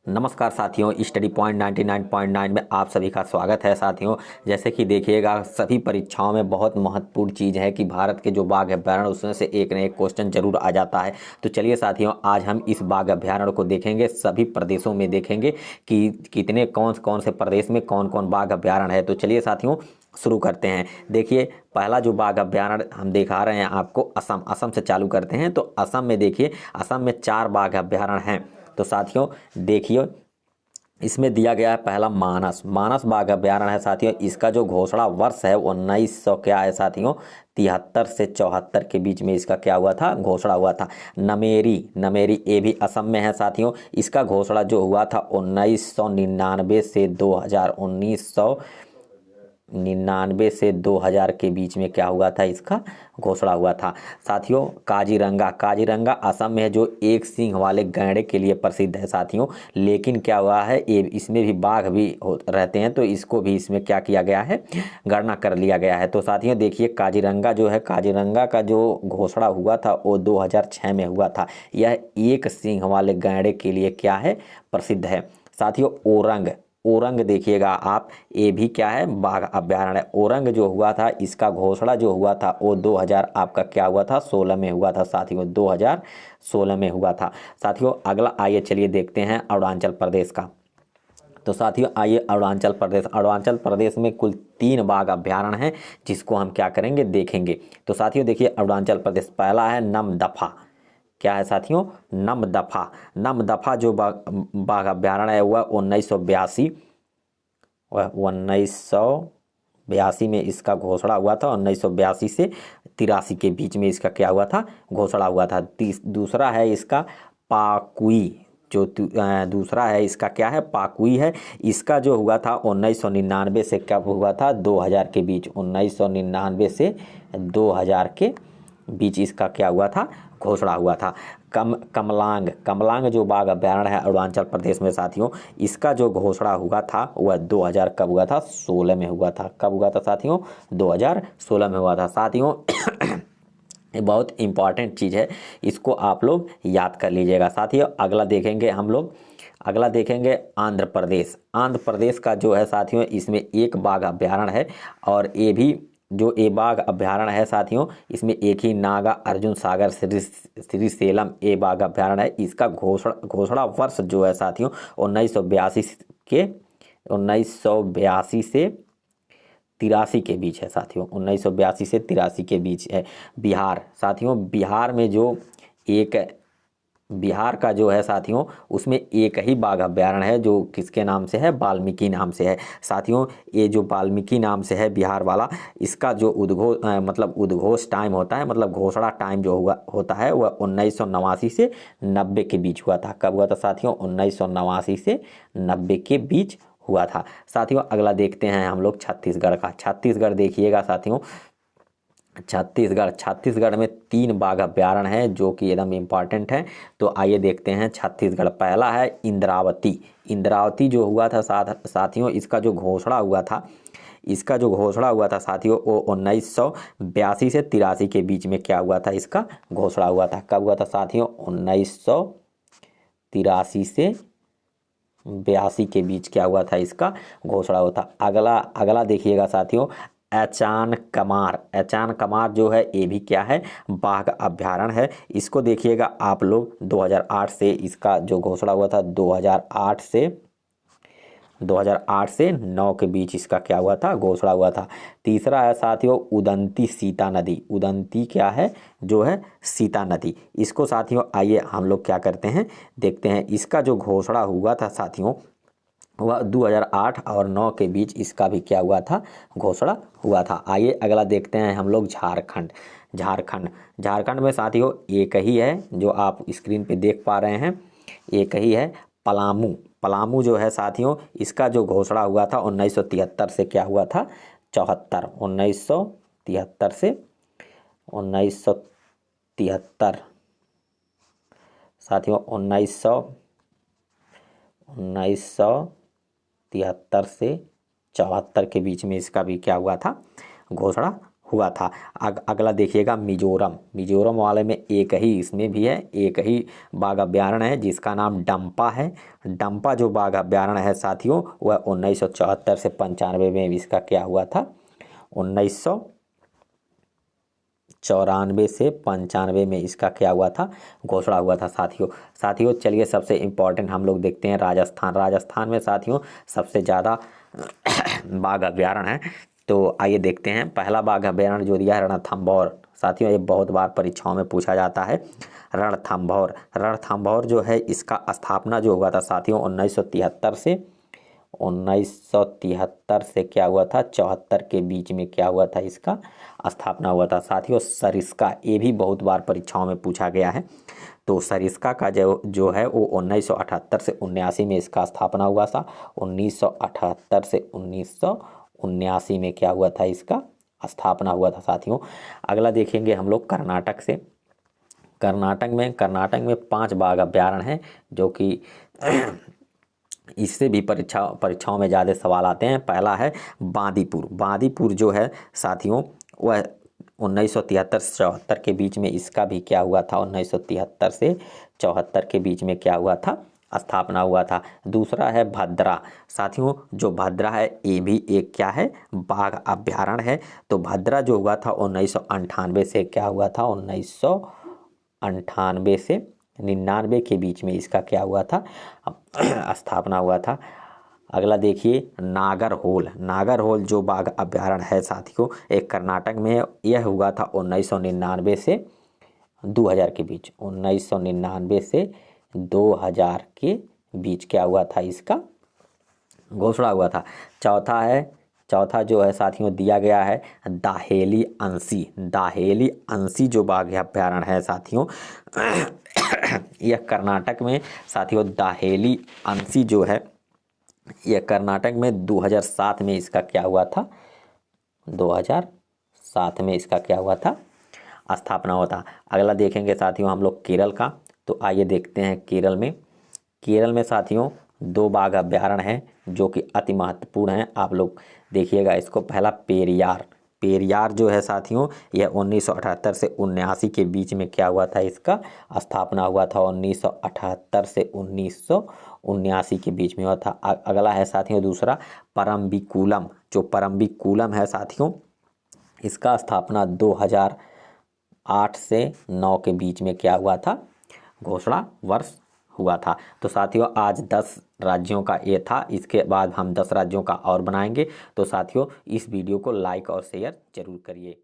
नमस्कार साथियों, study point 99.9 में आप सभी का स्वागत है। साथियों, जैसे कि देखिएगा, सभी परीक्षाओं में बहुत महत्वपूर्ण चीज़ है कि भारत के जो बाघ अभ्यारण्य उसमें से एक न एक क्वेश्चन जरूर आ जाता है। तो चलिए साथियों, आज हम इस बाघ अभ्यारण्य को देखेंगे, सभी प्रदेशों में देखेंगे कि कितने कौन कौन से प्रदेश में कौन कौन बाघ अभ्यारण्य है। तो चलिए साथियों, शुरू करते हैं। देखिए, पहला जो बाघ अभ्यारण्य हम दिखा रहे हैं आपको, असम से चालू करते हैं। तो असम में देखिए, असम में 4 बाघ अभ्यारण्य हैं। तो साथियों देखिए, इसमें दिया गया है पहला मानस बाघ अभ्यारण्य है साथियों। इसका जो घोषणा वर्ष है 1900 क्या है साथियों, 73 से 74 के बीच में इसका क्या हुआ था, घोषणा हुआ था। नमेरी ये भी असम में है साथियों। इसका घोषणा जो हुआ था 1999 से 2000, 1999 से 2000 के बीच में क्या हुआ था, इसका घोषणा हुआ था। साथियों, काजीरंगा असम में है, जो एक सींग वाले गैंडे के लिए प्रसिद्ध है साथियों। लेकिन क्या हुआ है, ये इसमें भी बाघ भी रहते हैं, तो इसको भी इसमें क्या किया गया है, गणना कर लिया गया है। तो साथियों देखिए, काजीरंगा जो है, काजीरंगा का जो घोषणा हुआ था वो 2006 में हुआ था। यह एक सींग वाले गैंडे के लिए क्या है, प्रसिद्ध है। साथियों, ओरंग देखिएगा आप, ये भी क्या है, बाघ अभ्यारण्य। ओरंग जो हुआ था, इसका घोषणा जो हुआ था वो 2000 आपका क्या हुआ था, 16 में हुआ था साथियों, 2016 में हुआ था। साथियों अगला आइए चलिए देखते हैं अरुणाचल प्रदेश का। तो साथियों आइए, अरुणाचल प्रदेश में कुल 3 बाघ अभ्यारण्य हैं, जिसको हम क्या करेंगे, देखेंगे। तो साथियों देखिए, अरुणाचल प्रदेश पहला है नमदफा। क्या है साथियों, नमदफा जो बाघ अभ्यारण्य है वह 1982 में इसका घोषणा हुआ था। 1982 से 83 के बीच में इसका क्या हुआ था, घोषणा हुआ था। दूसरा है इसका पाकुई, जो दूसरा है इसका क्या है, पाकुई है। इसका जो हुआ था 1999 से कब हुआ था, 2000 के बीच, 1999 से 2000 के बीच इसका क्या हुआ था, घोषणा हुआ था। कमलांग जो बाघ अभ्यारण्य है अरुणाचल प्रदेश में साथियों, इसका जो घोषणा हुआ था वह 2000 कब हुआ था, 16 में हुआ था। कब हुआ था साथियों, 2016 में हुआ था साथियों। ये बहुत इंपॉर्टेंट चीज़ है, इसको आप लोग याद कर लीजिएगा साथियों। अगला देखेंगे हम लोग, अगला देखेंगे आंध्र प्रदेश का जो है साथियों, इसमें एक बाघ अभ्यारण्य है। और ये भी जो ए बाघ अभ्यारण्य है साथियों, इसमें एक ही नागा अर्जुन सागर श्रीशैलम ए बाघ अभ्यारण्य है। इसका घोषणा वर्ष जो है साथियों 1982 के 1982 से 83 के बीच है साथियों, 1982 से 83 के बीच है। साथियों, बिहार में जो एक, बिहार का जो है साथियों, उसमें एक ही बाघ अभ्यारण्य है, जो किसके नाम से है, वाल्मीकि नाम से है साथियों। ये जो वाल्मीकि नाम से है बिहार वाला, इसका जो उद्घोष टाइम होता है, मतलब घोषणा टाइम जो हुआ होता है वह 1989 से 90 के बीच हुआ था। कब हुआ था साथियों, 1989 से 90 के बीच हुआ था साथियों। अगला देखते हैं हम लोग छत्तीसगढ़ का। छत्तीसगढ़ देखिएगा साथियों, छत्तीसगढ़ में 3 बाघ अभ्यारण्य हैं, जो कि एकदम इम्पॉर्टेंट है। तो आइए देखते हैं छत्तीसगढ़। पहला है इंद्रावती जो हुआ था साथियों, इसका जो घोषणा हुआ था, साथियों वो 1982 से 83 के बीच में क्या हुआ था, इसका घोषणा हुआ था। कब हुआ था साथियों, 1983 से 82 के बीच क्या हुआ था, इसका घोषणा हुआ था। अगला देखिएगा साथियों, अचान कमार जो है, ये भी क्या है, बाघ अभ्यारण्य है। इसको देखिएगा आप लोग, 2008 से इसका जो घोषणा हुआ था, 2008 से 9 के बीच इसका क्या हुआ था, घोषणा हुआ था। तीसरा है साथियों उदंती क्या है, जो है सीता नदी। इसको साथियों आइए हम लोग क्या करते हैं, देखते हैं। इसका जो घोषणा हुआ था साथियों, वह 2008 और 9 के बीच इसका भी क्या हुआ था, घोषणा हुआ था। आइए अगला देखते हैं हम लोग झारखंड में साथियों एक ही है, जो आप स्क्रीन पे देख पा रहे हैं, एक ही है, पलामू जो है साथियों, इसका जो घोषणा हुआ था 1973 से क्या हुआ था, 1973 से 1973 साथियों, 1973 से 74 के बीच में इसका भी क्या हुआ था, घोषणा हुआ था। अगला देखिएगा मिजोरम। मिजोरम वाले में एक ही, इसमें भी है एक ही बाघ अभ्यारण्य है जिसका नाम डंपा है। डंपा जो बाघ अभ्यारण्य है साथियों वह 1974 से 95 में इसका क्या हुआ था, 1994 से 95 में इसका क्या हुआ था, घोषणा हुआ था साथियों। चलिए सबसे इम्पोर्टेंट हम लोग देखते हैं राजस्थान। राजस्थान में साथियों सबसे ज़्यादा बाघ अभ्यारण्य है। तो आइए देखते हैं। पहला बाघ अभ्यारण्य जो दिया है रणथंभौर। साथियों ये बहुत बार परीक्षाओं में पूछा जाता है। रणथंभौर, रणथंभौर जो है इसका स्थापना जो हुआ था साथियों 1973 से क्या हुआ था, 74 के बीच में क्या हुआ था, इसका स्थापना हुआ था साथियों। सरिस्का, ये भी बहुत बार परीक्षाओं में पूछा गया है। तो सरिस्का का जो है वो 1978 से 79 में इसका स्थापना हुआ था। 1978 से 1979 में क्या हुआ था, इसका स्थापना हुआ था साथियों। अगला देखेंगे हम लोग कर्नाटक से। कर्नाटक में 5 बाघ अभ्यारण्य हैं जो कि इससे भी परीक्षाओं में ज़्यादा सवाल आते हैं। पहला है बांदीपुर। बांदीपुर जो है साथियों वह 1973 से 74 के बीच में इसका भी क्या हुआ था, 1973 से 74 के बीच में क्या हुआ था, स्थापना हुआ था। दूसरा है भद्रा। साथियों जो भद्रा है ये भी एक क्या है, बाघ अभ्यारण्य है। तो भद्रा जो हुआ था 1998 से क्या हुआ था, 1998 से 99 के बीच में इसका क्या हुआ था, स्थापना हुआ था। अगला देखिए नागरहोल। नागरहोल जो बाघ अभ्यारण्य है साथियों एक कर्नाटक में है। यह हुआ था 1999 से 2000 के बीच। 1999 से 2000 के बीच क्या हुआ था, इसका घोषणा हुआ था। चौथा जो है साथियों दिया गया है दाहेली अंसी। दाहेली अंसी जो बाघ अभ्यारण्य है साथियों यह कर्नाटक में साथियों दाहेली अंसी जो है यह कर्नाटक में 2007 में इसका क्या हुआ था, 2007 में इसका क्या हुआ था, स्थापना हुआ था। अगला देखेंगे साथियों हम लोग केरल का। तो आइए देखते हैं केरल में साथियों 2 बाघ अभ्यारण्य हैं जो कि अति महत्वपूर्ण हैं। आप लोग देखिएगा इसको। पहला पेरियार। पेरियार जो है साथियों यह 1978 से 79 के बीच में क्या हुआ था, इसका स्थापना हुआ था। 1978 से 1979 के बीच में हुआ था। अगला है साथियों दूसरा परम्बिकुलम। जो परम्बिकुलम है साथियों इसका स्थापना 2008 से 9 के बीच में क्या हुआ था, घोषणा वर्ष हुआ था। तो साथियों आज 10 राज्यों का ये था। इसके बाद हम 10 राज्यों का और बनाएंगे। तो साथियों इस वीडियो को लाइक और शेयर जरूर करिए।